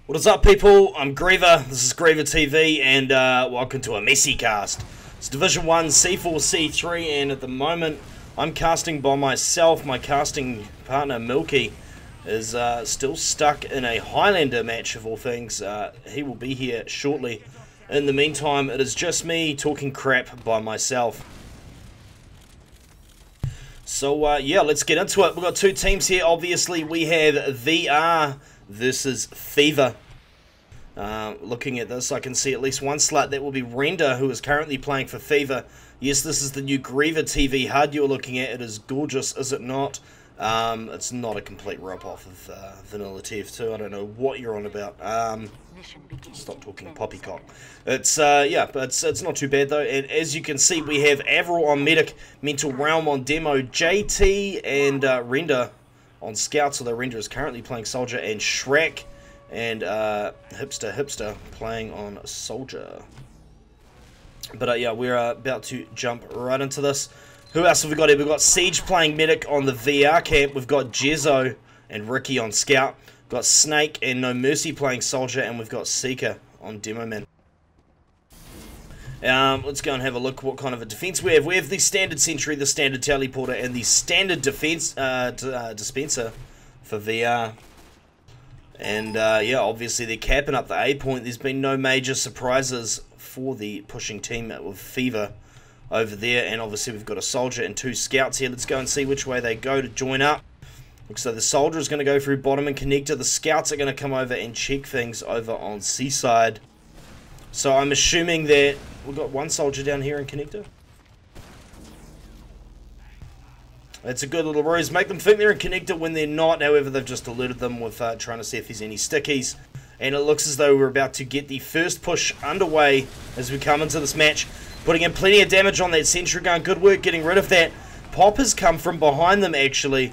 What is up, people? I'm Griever. This is GreaverTV, and welcome to a messy cast. It's Division 1 C4C3, and at the moment I'm casting by myself. My casting partner Milky is still stuck in a Highlander match of all things. He will be here shortly. In the meantime, it is just me talking crap by myself. So yeah, let's get into it. We've got two teams here. Obviously, we have VR versus Fever. Looking at this, I can see at least one slut. That will be Render, who is currently playing for Fever. Yes, this is the new GreaverTV HUD you're looking at. It is gorgeous, is it not? It's not a complete rip-off of Vanilla TF2. I don't know what you're on about. Stop talking poppycock. It's yeah, but it's not too bad though. And as you can see, we have Avril on Medic, Mental Realm on Demo, JT and Render on Scouts, although Render is currently playing Soldier, and Shrek and Hipster playing on Soldier. But yeah, we're about to jump right into this. Who else have we got here? We've got Siege playing Medic on the VR camp. We've got Jezzo and Ricky on Scout. We've got Snake and No Mercy playing Soldier, and we've got Seeker on Demo Man. Let's go and have a look what kind of a defense we have. We have the standard sentry, the standard teleporter, and the standard defense dispenser for VR. And yeah, obviously they're capping up the A point. There's been no major surprises for the pushing team with Fever over there. And obviously we've got a Soldier and two Scouts here. Let's go and see which way they go to join up. Looks like the Soldier is going to go through bottom and connector. The Scouts are going to come over and check things over on Seaside. So I'm assuming that we've got one Soldier down here in connector. It's a good little ruse. Make them think they're in connector when they're not. However, they've just alerted them with trying to see if there's any stickies. And it looks as though we're about to get the first push underway as we come into this match. Putting in plenty of damage on that sentry gun. Good work getting rid of that. Pop has come from behind them, actually.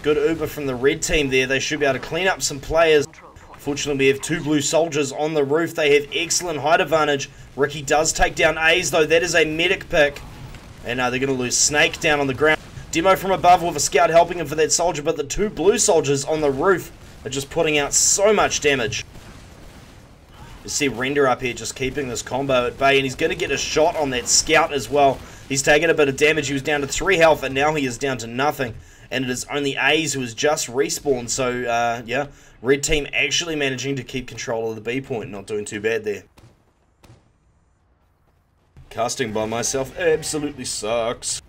Good Uber from the red team there. They should be able to clean up some players. Fortunately, we have two blue soldiers on the roof. They have excellent height advantage. Ricky does take down A's, though. That is a medic pick. And they're going to lose Snake down on the ground. Demo from above with a Scout helping him for that Soldier, but the two blue soldiers on the roof are just putting out so much damage. You see Render up here just keeping this combo at bay, and he's going to get a shot on that Scout as well. He's taken a bit of damage. He was down to 3 health, and now he is down to nothing. And it is only A's who has just respawned, so yeah, red team actually managing to keep control of the B point. Not doing too bad there. Casting by myself absolutely sucks.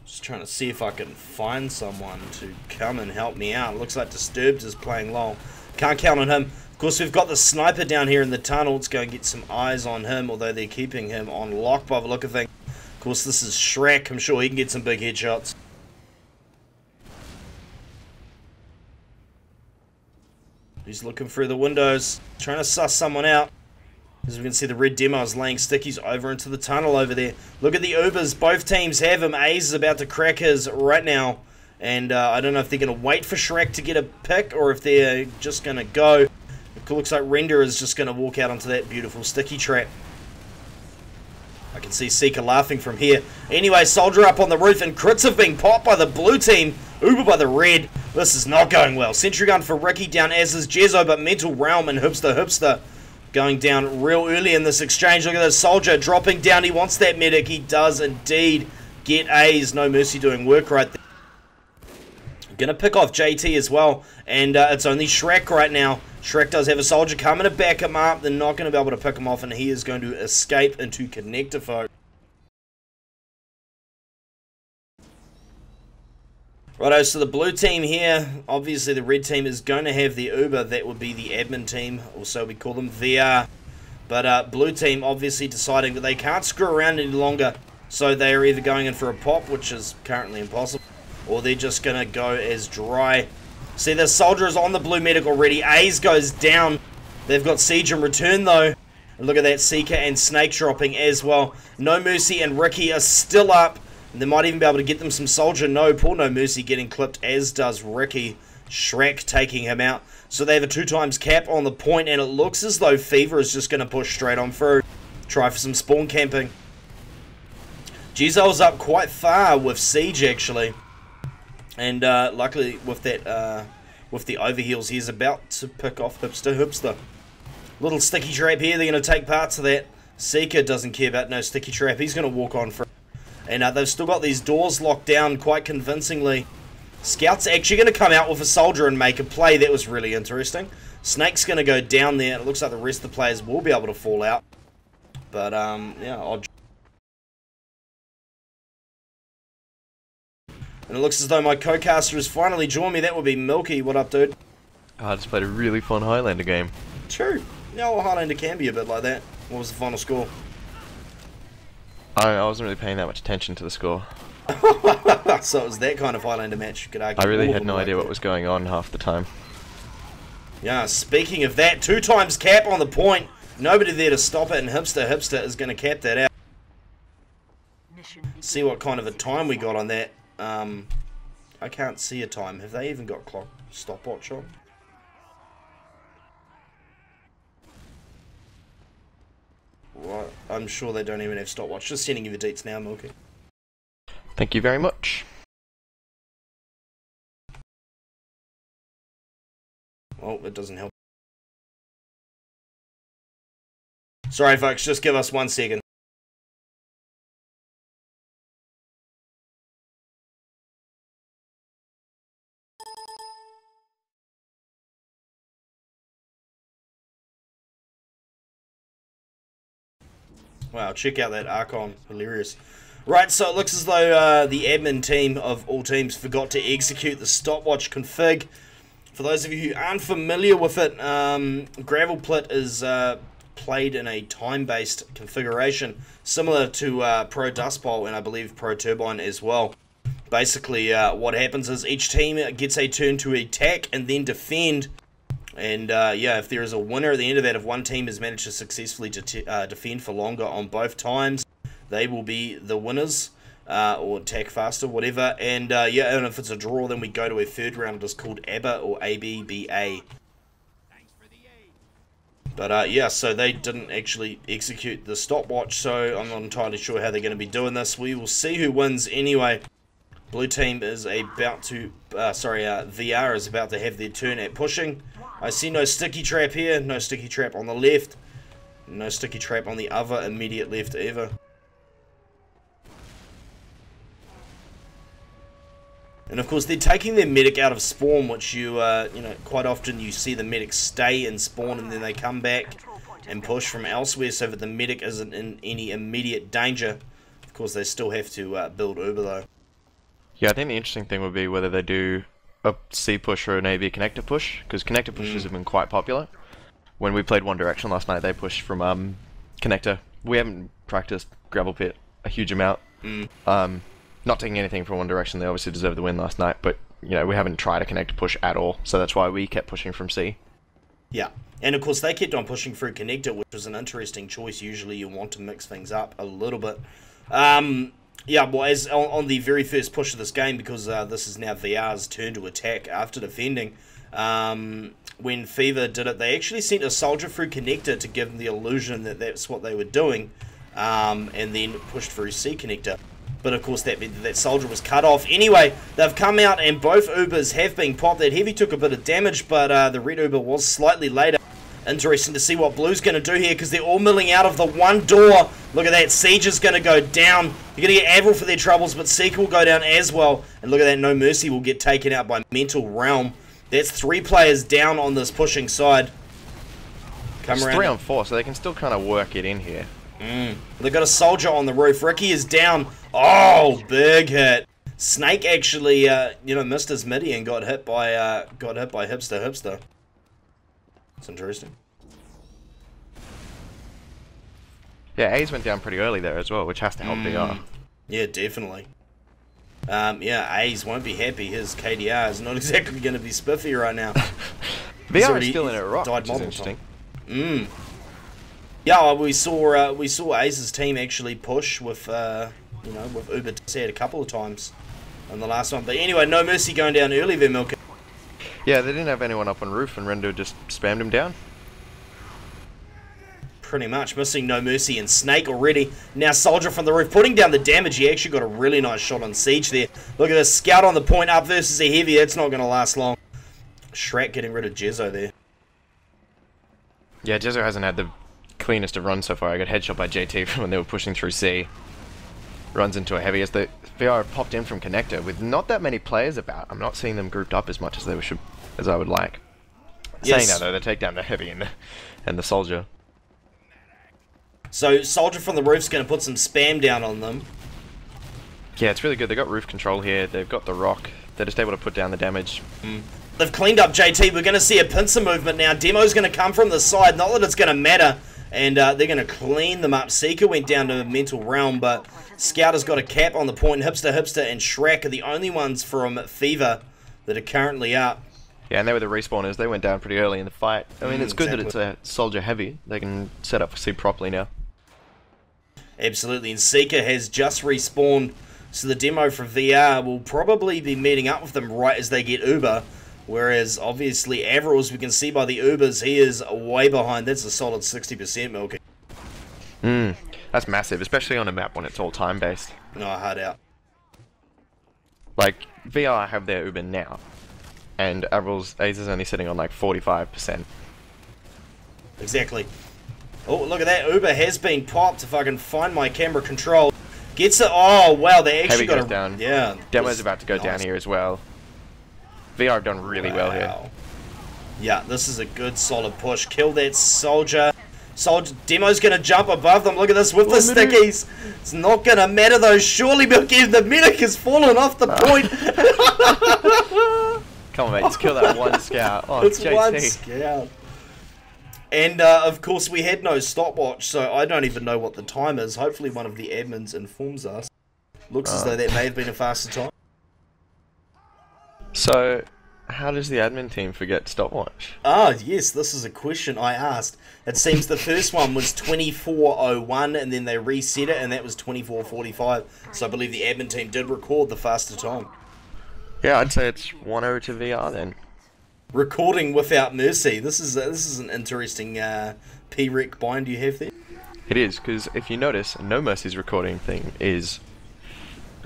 Just trying to see if I can find someone to come and help me out. Looks like Disturbed is playing long. Can't count on him. Of course, we've got the sniper down here in the tunnel. Let's go and get some eyes on him, although they're keeping him on lock by the look of things. Of course, this is Shrek. I'm sure he can get some big headshots. He's looking through the windows, trying to suss someone out. As we can see, the red demo is laying stickies over into the tunnel over there. Look at the Ubers. Both teams have him. Ace is about to crack his right now. And I don't know if they're going to wait for Shrek to get a pick or if they're just going to go. It looks like Render is just going to walk out onto that beautiful sticky trap. I can see Seeker laughing from here. Anyway, Soldier up on the roof, and crits have been popped by the blue team. Uber by the red. This is not going well. Sentry gun for Ricky down, as is Jezzo, but Mental Realm and Hipster going down real early in this exchange. Look at this Soldier dropping down. He wants that medic. He does indeed get A's. No Mercy doing work right there. Gonna pick off JT as well, and it's only Shrek right now. Shrek does have a Soldier coming to back him up. They're not going to be able to pick him off, and he is going to escape into connector folk. Righto, so the blue team here, obviously the red team is going to have the Uber. That would be the admin team, or so we call them, VR. But blue team obviously deciding that they can't screw around any longer, so they are either going in for a pop, which is currently impossible, or they're just going to go as dry. See, the Soldier is on the blue medic already. A's goes down. They've got Siege in return, though. And look at that, Seeker and Snake dropping as well. No Mercy and Ricky are still up. And they might even be able to get them some Soldier. No, poor No Mercy getting clipped, as does Ricky. Shrek taking him out. So they have a 2x cap on the point, and it looks as though Fever is just going to push straight on through. Try for some spawn camping. Jezzo's up quite far with Siege, actually. And luckily with that with the overheals. He's about to pick off Hipster. Little sticky trap here. They're going to take parts of that. Seeker doesn't care about no sticky trap. He's going to walk on for it. And they've still got these doors locked down quite convincingly. Scout's actually going to come out with a soldier and make a play. That was really interesting. Snake's going to go down there. It looks like the rest of the players will be able to fall out. But, yeah, odd. And it looks as though my co-caster has finally joined me. That would be Milky. What up, dude? I just played a really fun Highlander game. True. Yeah, well, Highlander can be a bit like that. What was the final score? I wasn't really paying that much attention to the score. So it was that kind of Highlander match, you could argue. I really had no idea what was going on half the time. Yeah, speaking of that, 2 times cap on the point. Nobody there to stop it, and Hipster is going to cap that out. See what kind of a time we got on that. I can't see a time. Have they even got clock stopwatch on? Right, I'm sure they don't even have stopwatch. Just sending you the deets now, Milky. Thank you very much. Oh, it doesn't help. Sorry, folks, just give us 1 second. Wow, check out that Archon. Hilarious. Right, so it looks as though the admin team of all teams forgot to execute the stopwatch config. For those of you who aren't familiar with it, GreaverTV is played in a time-based configuration, similar to Pro Dust Bowl and I believe Pro Turbine as well. Basically, what happens is each team gets a turn to attack and then defend. And yeah, if there is a winner at the end of that, if one team has managed to successfully defend for longer on both times, they will be the winners, or attack faster, whatever. And yeah, and if it's a draw, then we go to a third round. It's called ABBA or ABBA. But yeah, so they didn't actually execute the stopwatch, so I'm not entirely sure how they're going to be doing this. We will see who wins anyway. Blue team is about to, VR is about to have their turn at pushing. I see no sticky trap here, no sticky trap on the left, no sticky trap on the other immediate left either. And of course they're taking their medic out of spawn, which you know, quite often you see the medic stay in spawn and then they come back and push from elsewhere so that the medic isn't in any immediate danger. Of course they still have to build Uber though. Yeah, I think the interesting thing would be whether they do a C push or an AB connector push, because connector pushes have been quite popular. When we played One Direction last night, they pushed from connector. We haven't practiced Gravel Pit a huge amount. Not taking anything from One Direction, they obviously deserved the win last night, but you know, we haven't tried a connector push at all, so that's why we kept pushing from C. Yeah, and of course they kept on pushing through connector, which was an interesting choice. Usually you want to mix things up a little bit. Yeah, well, as on the very first push of this game, because this is now VR's turn to attack after defending, when Fever did it, they actually sent a soldier through connector to give them the illusion that that's what they were doing, and then pushed through C connector. But of course that meant that soldier was cut off. Anyway, they've come out and both Ubers have been popped. That Heavy took a bit of damage, but the red Uber was slightly later. Interesting to see what Blue's going to do here, because they're all milling out of the one door. Look at that, Siege is going to go down. They're going to get Avril for their troubles, but Seeker will go down as well. And look at that, No Mercy will get taken out by Mental Realm. That's 3 players down on this pushing side. It's 3 on 4, so they can still kind of work it in here. They've got a soldier on the roof. Ricky is down. Oh, big hit. Snake actually, you know, missed his midi and got hit by Hipster. It's interesting. Yeah, A's went down pretty early there as well, which has to help BR. Yeah, definitely. Yeah, A's won't be happy. His KDR is not exactly going to be spiffy right now. BR is still in a rock, which is interesting. Yeah, we saw A's team actually push with you know, with Uber said a couple of times in the last one. But anyway, No Mercy going down early there, Milky. Yeah, they didn't have anyone up on roof, and Rendo just spammed him down. Pretty much, missing No Mercy and Snake already. Now Soldier from the roof, putting down the damage. He actually got a really nice shot on Siege there. Look at this, Scout on the point up versus a Heavy. That's not going to last long. Shrek getting rid of Jezzo there. Yeah, Jezzo hasn't had the cleanest of runs so far. I got headshot by JT when they were pushing through C. Runs into a heavy as the VR popped in from connector with not that many players about. I'm not seeing them grouped up as much as as I would like. Yes. Saying that though, they take down the heavy and the soldier. So soldier from the roof's going to put some spam down on them. Yeah, it's really good. They got roof control here. They've got the rock. They're just able to put down the damage. They've cleaned up JT. We're going to see a pincer movement now. Demo's going to come from the side. Not that it's going to matter. And they're going to clean them up. Seeker went down to Mental Realm, but Scout has got a cap on the point. Hipster, and Shrek are the only ones from Fever that are currently up. Yeah, and they were the respawners. They went down pretty early in the fight. I mean, it's good exactly. that it's a soldier heavy. They can set up for C properly now. Absolutely, and Seeker has just respawned, so the demo for VR will probably be meeting up with them right as they get Uber. Whereas, obviously, Avril, as we can see by the Ubers, he is way behind. That's a solid 60% milking. That's massive, especially on a map when it's all time-based. No, hard out. Like, VR have their Uber now, and Avril's Ace is only sitting on like 45%. Exactly. Oh, look at that. Uber has been popped. If I can find my camera control. Gets it. Oh, wow. They actually Heavy got goes down. Yeah. Demo's about to go down here as well. VR have done really well here. Yeah, this is a good solid push. Kill that soldier. Demo's going to jump above them. Look at this with the stickies. It's not going to matter though. Surely the medic has fallen off the point. Come on, mate. Just kill that one scout. Oh, it's JT. one scout. And, of course, we had no stopwatch, so I don't even know what the time is. Hopefully one of the admins informs us. Looks as though that may have been a faster time. So, how does the admin team forget stopwatch? Ah, yes, this is a question I asked. It seems the first one was 24:01, and then they reset it, and that was 24:45. So I believe the admin team did record the faster time. Yeah, I'd say it's 1-0 to VR then. Recording without mercy. This is an interesting P-Rec bind you have there. It is, because if you notice, No Mercy's recording thing is...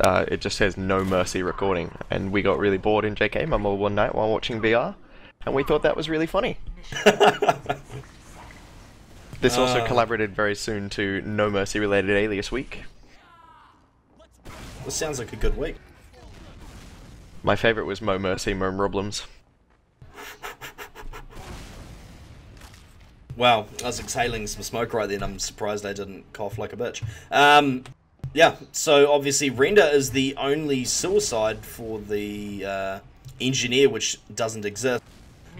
it just says No Mercy recording, and we got really bored in JK Mumble one night while watching VR, and we thought that was really funny. This also collaborated very soon to No Mercy related Alias Week. This sounds like a good week. My favourite was Mo Mercy, Mo Problems. Wow, I was exhaling some smoke right then. I'm surprised I didn't cough like a bitch. Yeah, so obviously Render is the only suicide for the engineer, which doesn't exist.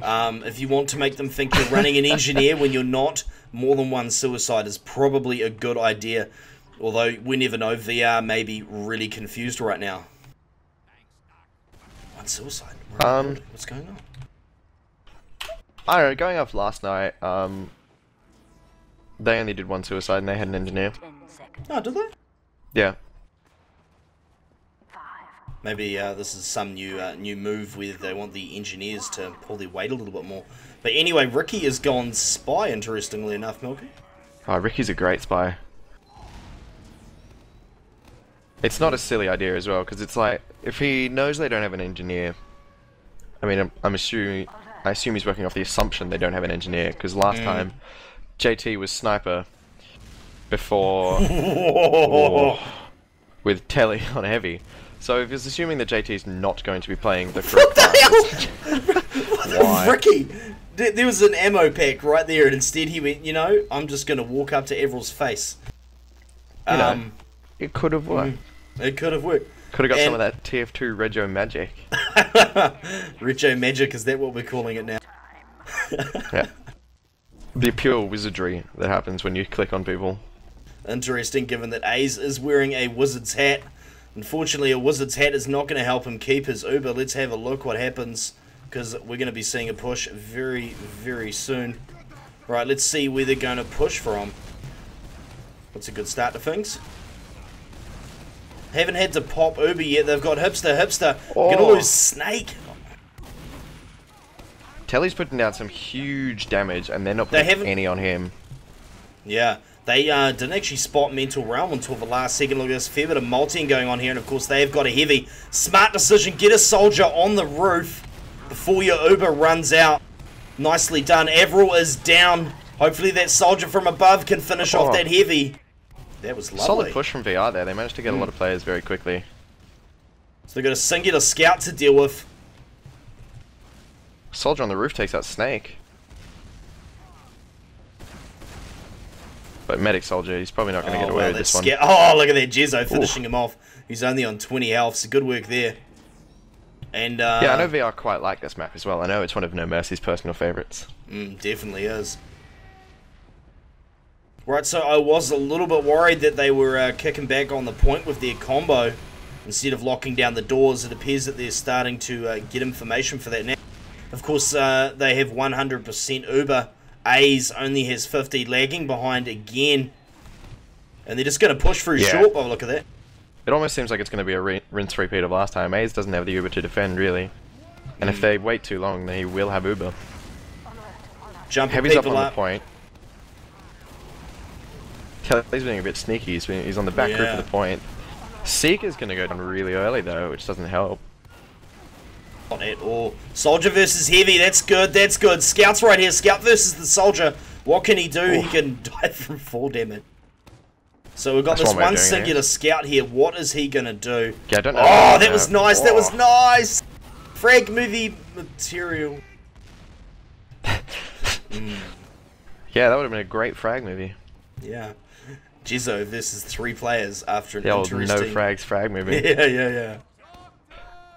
If you want to make them think you're running an engineer when you're not, more than one suicide is probably a good idea. Although, we never know, VR may be really confused right now. One suicide? What's going on? I don't know, going off last night, they only did one suicide and they had an engineer. Oh, did they? Yeah. Maybe this is some new move where they want the engineers to pull their weight a little bit more. But anyway, Ricky has gone spy, interestingly enough, Milky. Oh, Ricky's a great spy. It's not a silly idea as well, because it's like, if he knows they don't have an engineer, I mean, I assume he's working off the assumption they don't have an engineer, because last time, JT was sniper before with Telly on heavy. So if he's assuming that JT's not going to be playing the correct Why? Ricky! There was an ammo pack right there, and instead he went, you know, I'm just going to walk up to Avril's face. You know, it could have worked. It could have worked. Could have got some of that TF2 Rego magic. Rego magic, is that what we're calling it now? Yeah. The pure wizardry that happens when you click on people. Interesting, given that Aze is wearing a wizard's hat. Unfortunately, a wizard's hat is not going to help him keep his Uber. Let's have a look what happens, because we're going to be seeing a push very, very soon. Right, let's see where they're going to push from. That's a good start to things. Haven't had to pop Uber yet. They've got Hipster. Gonna lose Snake. Telly's putting down some huge damage, and they're not putting any on him. Yeah, they didn't actually spot Mental Realm until the last second. Look at this, fair bit of multing going on here, and of course they've got a heavy. Smart decision, get a soldier on the roof before your Uber runs out. Nicely done. Avril is down. Hopefully that soldier from above can finish off that heavy. That was lovely. Solid push from VR there. They managed to get a lot of players very quickly. So they've got a singular scout to deal with. Soldier on the roof takes out Snake. But medic soldier, he's probably not going to get away with this one. Oh, look at that Jezzo finishing him off. He's only on 20 health, so good work there. And yeah, I know VR quite like this map as well. I know it's one of No Mercy's personal favourites. Definitely is. Right, so I was a little bit worried that they were kicking back on the point with their combo. Instead of locking down the doors, it appears that they're starting to get information for that now. Of course, they have 100% Uber. A's only has 50, lagging behind again. And they're just going to push through short by the look of that. It almost seems like it's going to be a rinse repeat of last time. A's doesn't have the Uber to defend, really. And if they wait too long, they will have Uber. Jumping Heavy's up people on the point. Kelly's being a bit sneaky. He's on the back roof of the point. Seeker's going to go down really early, though, which doesn't help. Not at all. Soldier versus Heavy, that's good, that's good. Scout's right here, Scout versus the Soldier. What can he do? He can die from fall damage. So we've got this one singular Scout here. What is he going to do? Yeah, I don't know. Oh, that was nice, that was nice! Frag movie material. Yeah, that would have been a great frag movie. Yeah. Jizzo versus 3 players after an interesting... no frags frag movie. Yeah.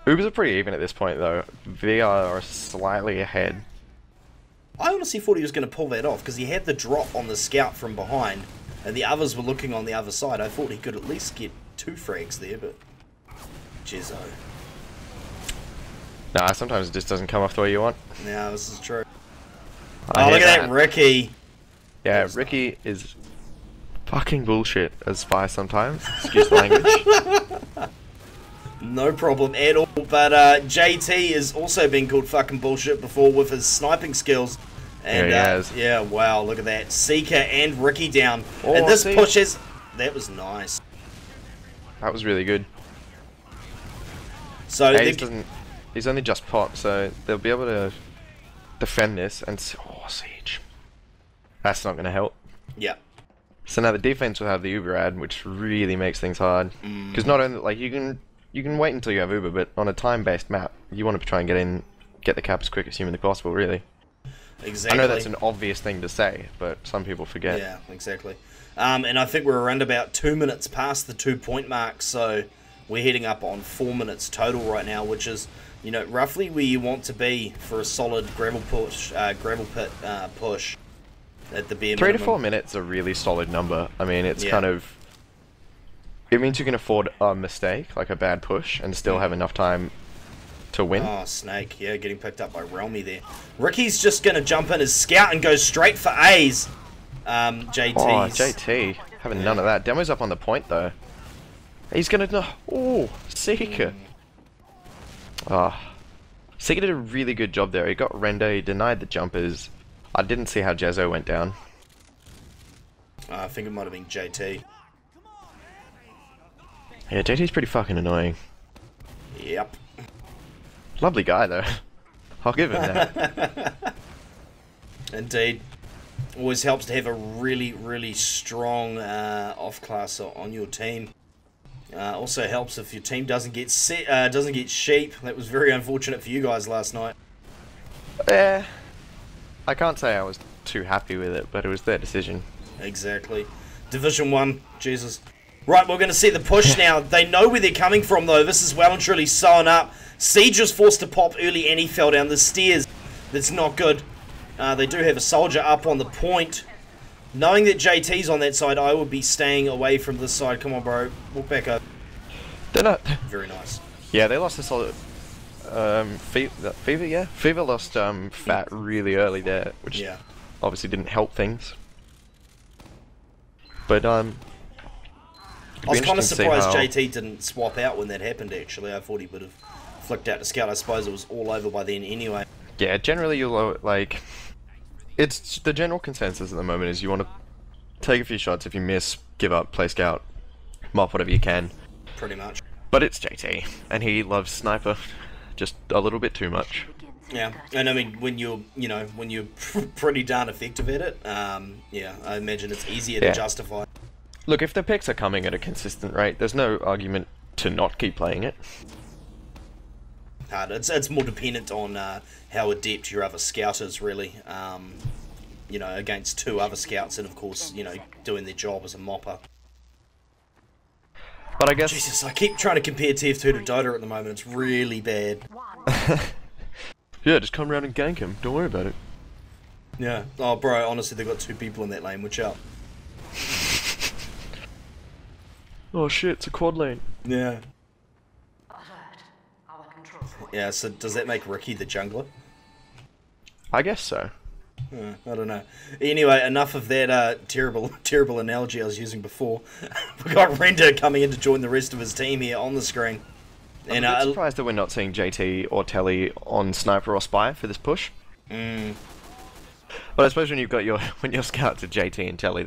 Ubers are pretty even at this point, though. VR are slightly ahead. I honestly thought he was going to pull that off, because he had the drop on the Scout from behind, and the others were looking on the other side. I thought he could at least get 2 frags there, but... Jizzo. Nah, sometimes it just doesn't come off the way you want. No, this is true. Oh, look at that Ricky. Yeah, Ricky is fucking bullshit as spy sometimes. Excuse the language. No problem at all, but JT has also been called fucking bullshit before with his sniping skills. And yeah, wow, look at that. Seeker and Ricky down. And this pushes... That was nice. That was really good. So he's only just popped, so they'll be able to defend this and... Oh, Siege. That's not going to help. Yeah. So now the defense will have the Uber ad, which really makes things hard. Because not only... Like, you can wait until you have Uber, but on a time-based map, you want to try and get the cap as quick as humanly possible, really. Exactly. I know that's an obvious thing to say, but some people forget. Yeah, exactly. And I think we're around about 2 minutes past the 2-point mark, so we're heading up on 4 minutes total right now, which is, you know, roughly where you want to be for a solid gravel pit push at the bare minimum. 3 to 4 minutes is a really solid number. I mean, it's kind of... It means you can afford a mistake, like a bad push, and still have enough time to win. Oh, Snake, yeah, getting picked up by Realmy there. Ricky's just going to jump in as Scout and go straight for A's. JT's... Oh, JT. Having none of that. Demo's up on the point, though. He's going to... Oh, Seeker. Seeker did a really good job there. He got render, he denied the jumpers. I didn't see how Jezzo went down. I think it might have been JT. Yeah, JT's pretty fucking annoying. Yep. Lovely guy, though. I'll give him that. Indeed. Always helps to have a really, really strong off-class on your team. Also helps if your team doesn't get sheep. That was very unfortunate for you guys last night. Yeah. I can't say I was too happy with it, but it was their decision. Exactly. Division 1, Jesus. Right, we're going to see the push now. They know where they're coming from, though. This is well and truly sewn up. Siege was forced to pop early, and he fell down the stairs. That's not good. They do have a soldier up on the point. Knowing that JT's on that side, I would be staying away from this side. Come on, bro. Walk back up. They're not... Very nice. Yeah, they lost the solid... Fever, yeah? Fever lost Fat really early there, which obviously didn't help things. But, I was kind of surprised JT didn't swap out when that happened, actually. I thought he would have flicked out to Scout. I suppose it was all over by then anyway. Yeah, generally you'll, like... It's the general consensus at the moment is you want to take a few shots. If you miss, give up, play Scout, mop whatever you can. Pretty much. But it's JT, and he loves Sniper just a little bit too much. Yeah, and I mean, when you're, when you're pretty darn effective at it, yeah, I imagine it's easier to justify. Look, if the picks are coming at a consistent rate, there's no argument to not keep playing it. It's more dependent on how adept your other scout is, really. Against two other scouts, and of course, doing their job as a mopper. But I guess... Jesus, I keep trying to compare TF2 to Dota at the moment. It's really bad. Yeah, just come around and gank him. Don't worry about it. Yeah. Oh, bro, honestly, they've got two people in that lane. Watch out. Oh shit, it's a quad lane. Yeah. Yeah, so does that make Ricky the jungler? I guess so. I don't know. Anyway, enough of that terrible analogy I was using before. We got Render coming in to join the rest of his team here on the screen. I'm a bit surprised that we're not seeing JT or Telly on Sniper or Spy for this push. But I suppose when your scouts are JT and Telly,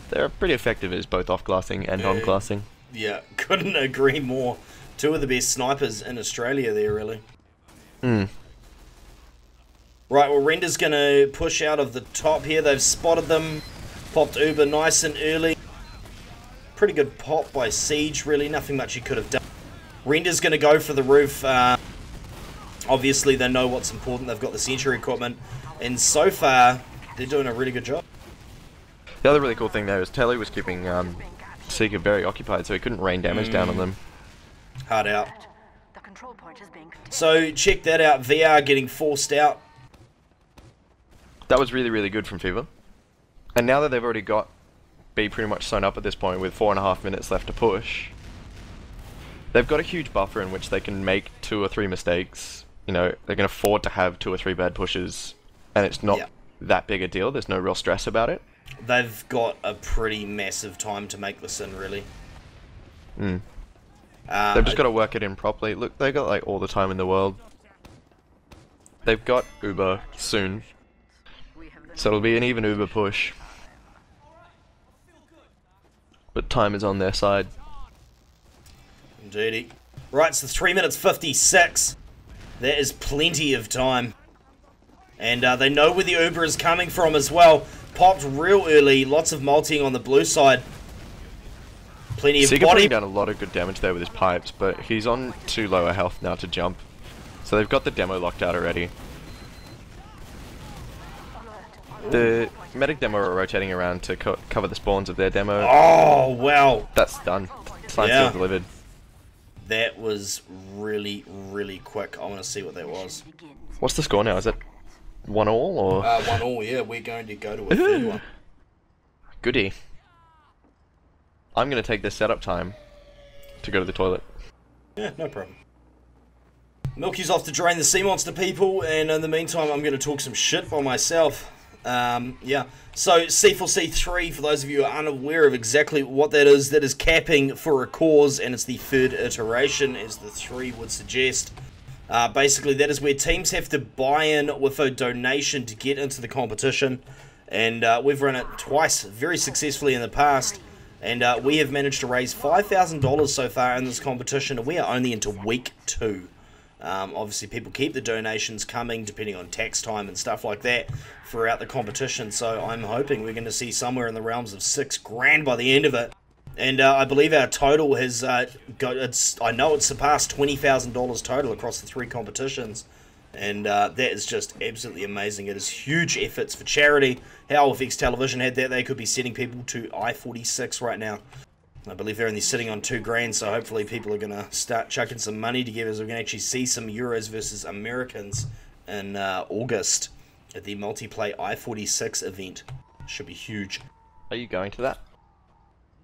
they're pretty effective as both off-glassing and on-glassing. Yeah, couldn't agree more. Two of the best snipers in Australia there, really. Right, well, Render's going to push out of the top here. They've spotted them. Popped Uber nice and early. Pretty good pop by Siege, really. Nothing much he could have done. Render's going to go for the roof. Obviously, they know what's important. They've got the sentry equipment. And so far, they're doing a really good job. The other really cool thing there is Telly was keeping Seeker very occupied, so he couldn't rain damage down on them. Hard out. So, check that out. VR getting forced out. That was really, really good from Fever. And now that they've already got B pretty much sewn up at this point with 4.5 minutes left to push, they've got a huge buffer in which they can make 2 or 3 mistakes. They can afford to have 2 or 3 bad pushes, and it's not that big a deal. There's no real stress about it. They've got a pretty massive time to make this in, really. They've just got to work it in properly. Look, they've got all the time in the world. They've got Uber soon, so it'll be an even Uber push. But time is on their side. Indeedy. Right, so 3 minutes 56. That is plenty of time. And they know where the Uber is coming from as well. Popped real early. Lots of multing on the blue side. Plenty of Seeker body. putting down a lot of good damage there with his pipes, but he's on too low a health now to jump. So they've got the demo locked out already. The medic demo are rotating around to cover the spawns of their demo. Oh, wow. That's done. Sign still delivered. That was really, really quick. I want to see what that was. What's the score now? Is it 1-1 or? 1-1, yeah. We're going to go to a third one. Goodie. I'm going to take this setup time to go to the toilet. Yeah, no problem. Milky's off to drain the sea monster people, and in the meantime, I'm going to talk some shit by myself. Yeah, so C4C3, for those of you who are unaware of exactly what that is capping for a cause, and it's the third iteration, as the 3 would suggest. Basically, that is where teams have to buy in with a donation to get into the competition, and we've run it twice very successfully in the past, and we have managed to raise $5,000 so far in this competition, and we are only into week 2. Obviously, people keep the donations coming depending on tax time and stuff like that throughout the competition. So I'm hoping we're going to see somewhere in the realms of $6 grand by the end of it. And I believe our total has I know it's surpassed $20,000 total across the 3 competitions. And that is just absolutely amazing. It is huge efforts for charity. How if X Television had that, they could be sending people to I-46 right now. I believe they're only sitting on $2 grand, so hopefully people are going to start chucking some money together so we can actually see some Euros versus Americans in August at the Multiplay I-46 event. Should be huge. Are you going to that?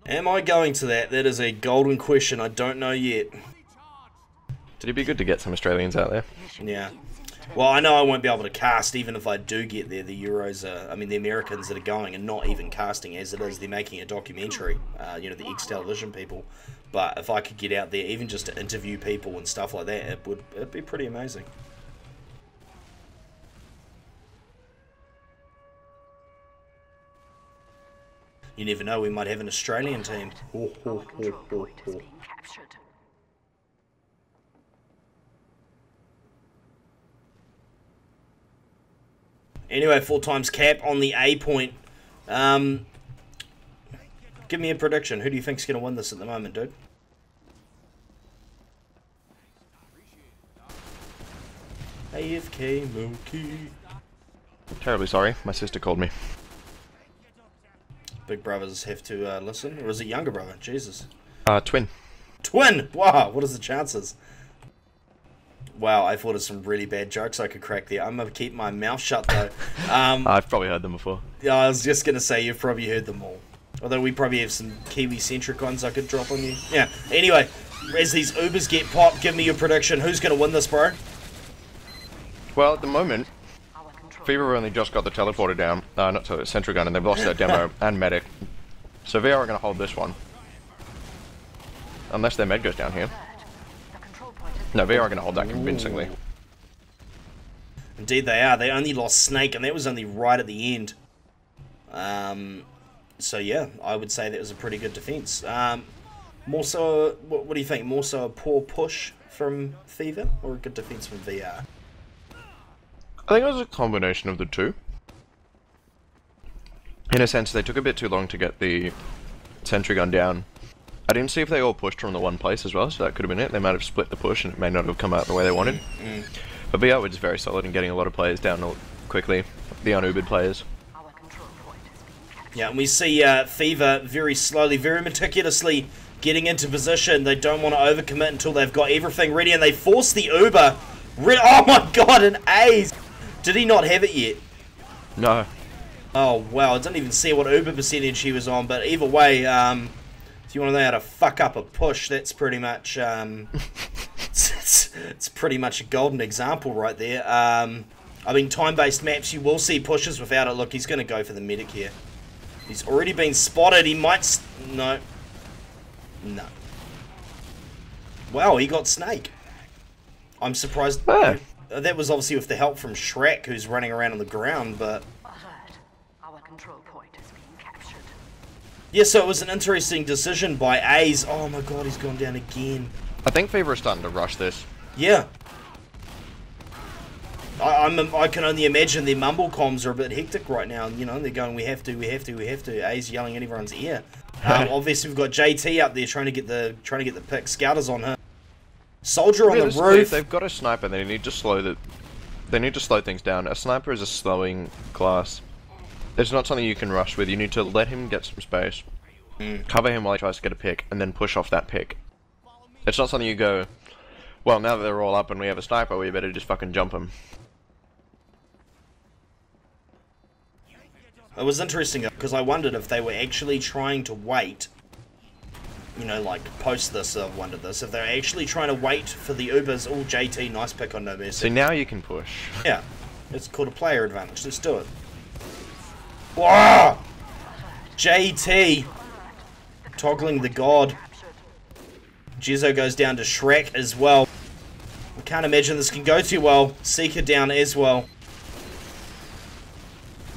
Am I going to that? That is a golden question. I don't know yet. Did it be good to get some Australians out there? Yeah. Well, I know I won't be able to cast even if I do get there. The Euros are, the Americans that are going are not even casting as it is. They're making a documentary, the X Television people. But if I could get out there, even just to interview people and stuff like that, it'd be pretty amazing. You never know, we might have an Australian team. Anyway, 4 times cap on the A point. Give me a prediction. Who do you think's going to win this at the moment, dude? AFK Mookie. Terribly sorry, my sister called me. Big brothers have to listen, or is it younger brother? Jesus. Twin. Twin! Wow, what is the chances? Wow, I thought of some really bad jokes I could crack there. I'm going to keep my mouth shut, though. I've probably heard them before. Yeah, I was just going to say you've probably heard them all. Although we probably have some Kiwi-centric ones I could drop on you. Yeah, anyway, as these Ubers get popped, give me your prediction. Who's going to win this, bro? Well, at the moment, Fever only just got the teleporter down. Not teleporter, sentry gun, and they've lost their demo and medic. So VR are going to hold this one. Unless their med goes down here. No, VR are going to hold that convincingly. Ooh. Indeed they are. They only lost Snake, and that was only right at the end. So yeah, I would say that was a pretty good defense. More so, what do you think? More so a poor push from Fever, or a good defense from VR? I think it was a combination of the two. In a sense, they took a bit too long to get the sentry gun down. I didn't see if they all pushed from the one place as well, so that could have been it. They might have split the push and it may not have come out the way they wanted. But VR was very solid in getting a lot of players down quickly, the un-Ubered players. Yeah, and we see Fever very slowly, very meticulously getting into position. They don't want to overcommit until they've got everything ready, and they force the Uber. Oh my god, an Ace! Did he not have it yet? No. Oh wow, I didn't even see what Uber percentage he was on, but either way, if you want to know how to fuck up a push, that's pretty much, it's pretty much a golden example right there. I mean, time-based maps, you will see pushes without it. Look, he's going to go for the medic here. He's already been spotted. He might... No. No. Wow, he got Snake. I'm surprised. Ah. That was obviously with the help from Shrek, who's running around on the ground, but... Our control point is being captured. Yeah, so it was an interesting decision by A's. Oh my god, he's gone down again. I think Fever is starting to rush this. Yeah. I can only imagine their mumble comms are a bit hectic right now. You know, they're going, we have to, we have to, we have to. A's yelling in everyone's ear. Obviously, we've got JT up there trying to get the pick. Scouters on her. Soldier on the roof. They've got a sniper. They need to slow the. They need to slow things down. A sniper is a slowing class. It's not something you can rush with. You need to let him get some space, cover him while he tries to get a pick, and then push off that pick. It's not something you go, well, now that they're all up and we have a sniper, we better just fucking jump him. It was interesting because I wondered if they were actually trying to wait. You know, like post this, I've wondered this. If they're actually trying to wait for the Ubers. Oh, JT, nice pick on No Mercy. So now you can push. Yeah, it's called a player advantage. Let's do it. Wow! JT toggling the god. Jezzo goes down to Shrek as well. I can't imagine this can go too well. Seeker down as well.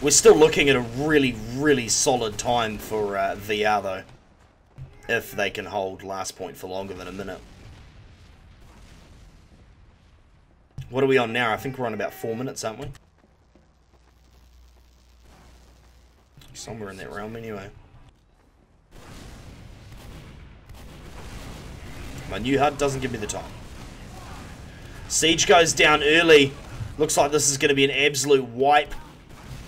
We're still looking at a really, really solid time for VR though. If they can hold last point for longer than a minute. What are we on now? I think we're on about 4 minutes, aren't we? Somewhere in that realm anyway. My new HUD doesn't give me the time. Siege goes down early. Looks like this is going to be an absolute wipe.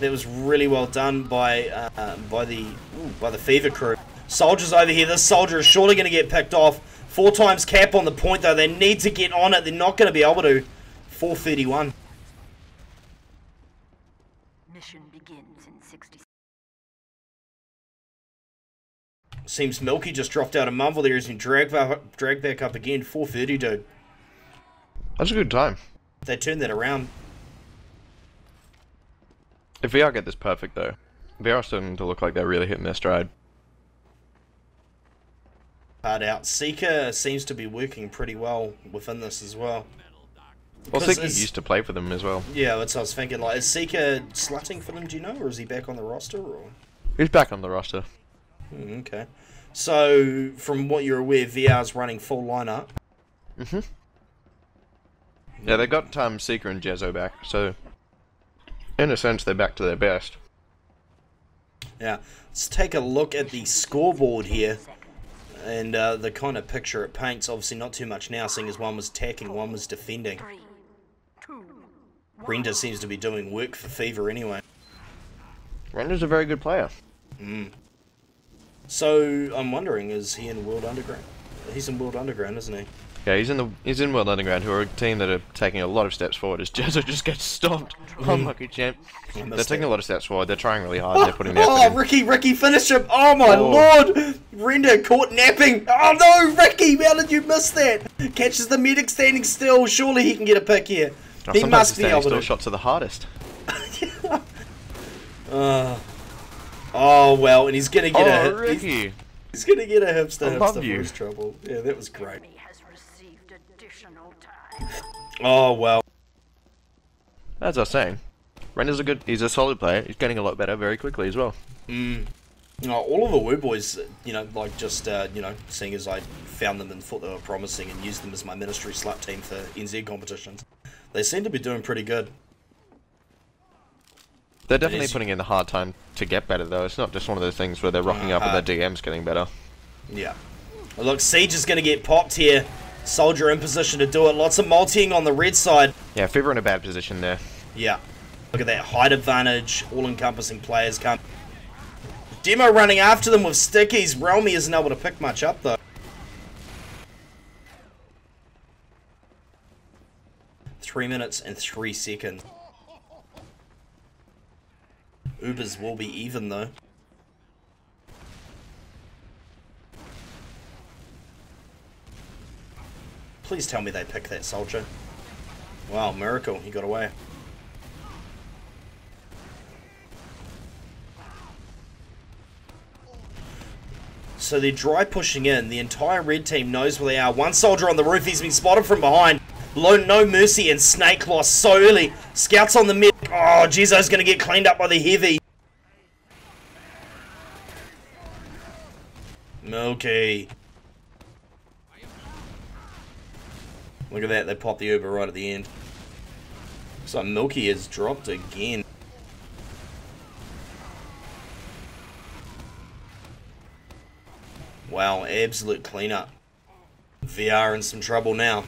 That was really well done by the Fever crew. Soldiers over here. This soldier is surely going to get picked off. 4 times cap on the point though. They need to get on it. They're not going to be able to. 4:31. Mission begins in 60 seconds. Seems Milky just dropped out of Mumble there. He's been dragged back up again. 4:30, dude. That's a good time. They turned that around. If VR get this perfect though, VR is starting to look like they're really hitting their stride. Hard out. Seeker seems to be working pretty well within this as well. Well, Seeker used to play for them as well. Yeah, that's what I was thinking. Like, is Seeker slutting for them, do you know? Or is he back on the roster? Or? He's back on the roster. Okay. So, from what you're aware, VR's running full lineup. Yeah, they got Seeker and Jezzo back, so In a sense, they're back to their best. Yeah, let's take a look at the scoreboard here. And the kind of picture it paints, obviously not too much now, seeing as one was attacking, one was defending. 3, 2, Render seems to be doing work for Fever anyway. Render's a very good player. So, I'm wondering, is he in World Underground? He's in World Underground, isn't he? Yeah, he's in World Underground, who are a team that are taking a lot of steps forward as Jezzo just gets stomped. Unlucky champ. They're taking a lot of steps forward, they're trying really hard, they're putting the effort in. Ricky, finish him! Oh my lord! Render caught napping! Oh no, Ricky, how did you miss that? Catches the medic standing still, surely he can get a pick here. He must be able to. Shots are the hardest. Oh well, and he's gonna get a hit. Ricky! He's gonna get a hipster love for you. his trouble. Yeah, that was great. enemy has received additional time. Oh well. As I was saying, Render's he's a solid player, he's getting a lot better very quickly as well. All of the Woo Boys, you know, like just, you know, seeing as I found them and thought they were promising and used them as my ministry slut team for NZ competitions, they seem to be doing pretty good. They're definitely putting in the hard time to get better though, it's not just one of those things where they're rocking up and their DM's getting better. Yeah. Well, look, Siege is going to get popped here. Soldier in position to do it. Lots of multiing on the red side. Yeah, Fever in a bad position there. Yeah. Look at that height advantage. All-encompassing players come. Demo running after them with stickies. Realmy isn't able to pick much up, though. 3 minutes and 3 seconds. Ubers will be even, though. Please tell me they pick that soldier. Wow, miracle. He got away. So they're dry pushing in. The entire red team knows where they are. One soldier on the roof. He's been spotted from behind. No mercy and Snake lost so early. Scouts on the mid. Oh, Jezzo's going to get cleaned up by the heavy. Okay. Look at that, they popped the Uber right at the end. So Milky has dropped again. Wow, absolute cleanup. VR in some trouble now.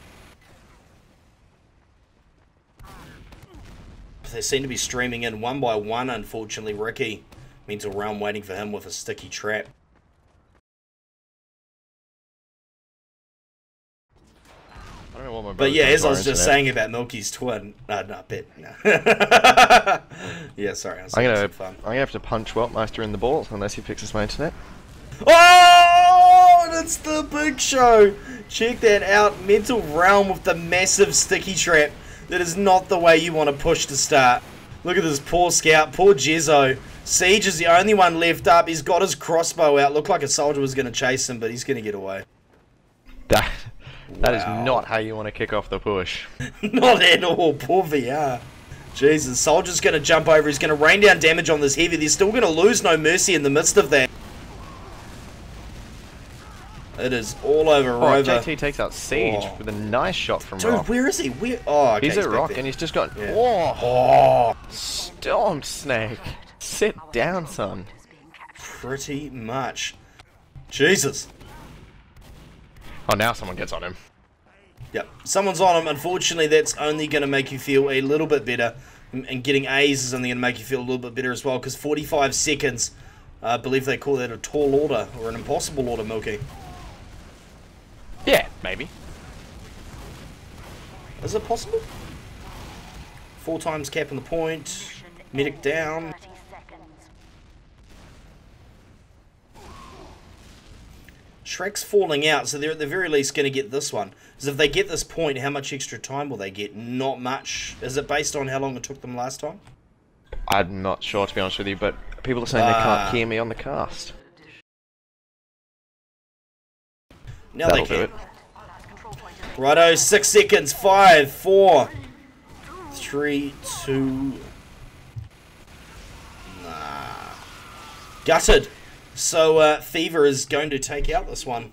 They seem to be streaming in one by one, unfortunately. Ricky, mental realm waiting for him with a sticky trap. But yeah, as I was just saying about Milky's twin, no, bet, no. Yeah, sorry, I was having some fun. I'm gonna have to punch Weltmeister in the balls unless he fixes my internet. Oh, and it's the big show. Check that out, Mental Realm with the massive sticky trap. That is not the way you want to push to start. Look at this poor scout, poor Jezzo. Siege is the only one left up. He's got his crossbow out. Looked like a soldier was going to chase him, but he's going to get away. That is not how you want to kick off the push. Not at all. Poor VR. Jesus. Soldier's going to jump over. He's going to rain down damage on this heavy. They're still going to lose no mercy in the midst of that. It is all over Rover. JT takes out Siege with a nice shot from Rock. Dude, where is he? Where? Oh, okay, he's at Rock and he's just got... Yeah. Oh, Storm Snake. Sit down, son. Pretty much. Jesus. Oh, now someone gets on him. Yep, someone's on him. Unfortunately, that's only going to make you feel a little bit better. And getting A's is only going to make you feel a little bit better as well. Because 45 seconds, I believe they call that a tall order. Or an impossible order, Milky. Yeah, maybe. Is it possible? 4 times cap on the point. Medic down. 30 seconds. Shrek's falling out, so they're at the very least going to get this one. Because if they get this point, how much extra time will they get? Not much. Is it based on how long it took them last time? I'm not sure, to be honest with you, but people are saying they can't hear me on the cast. Now That'll they do can. it. Righto, 6 seconds. 5, 4, 3, 2. Nah. Gutted. So, Fever is going to take out this one.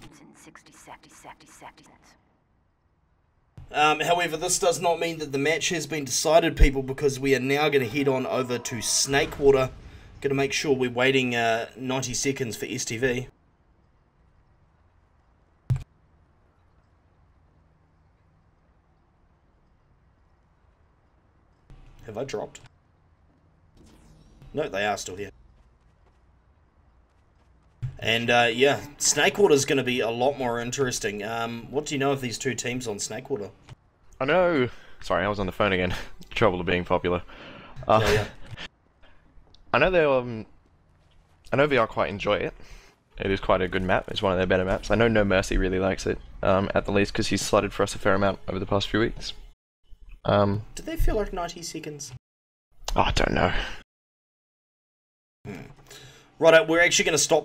However, this does not mean that the match has been decided, people, because we are now going to head on over to Snakewater. Going to make sure we're waiting 90 seconds for STV. Have I dropped? No, they are still here. And yeah, Snakewater is going to be a lot more interesting. What do you know of these two teams on Snakewater? I know. Sorry, I was on the phone again. Trouble of being popular. Yeah. I know they I know VR quite enjoy it. It is quite a good map. It's one of their better maps. I know No Mercy really likes it, at the least, because he's slotted for us a fair amount over the past few weeks. Did they feel like 90 seconds? Oh, I don't know. Right, we're actually going to stop the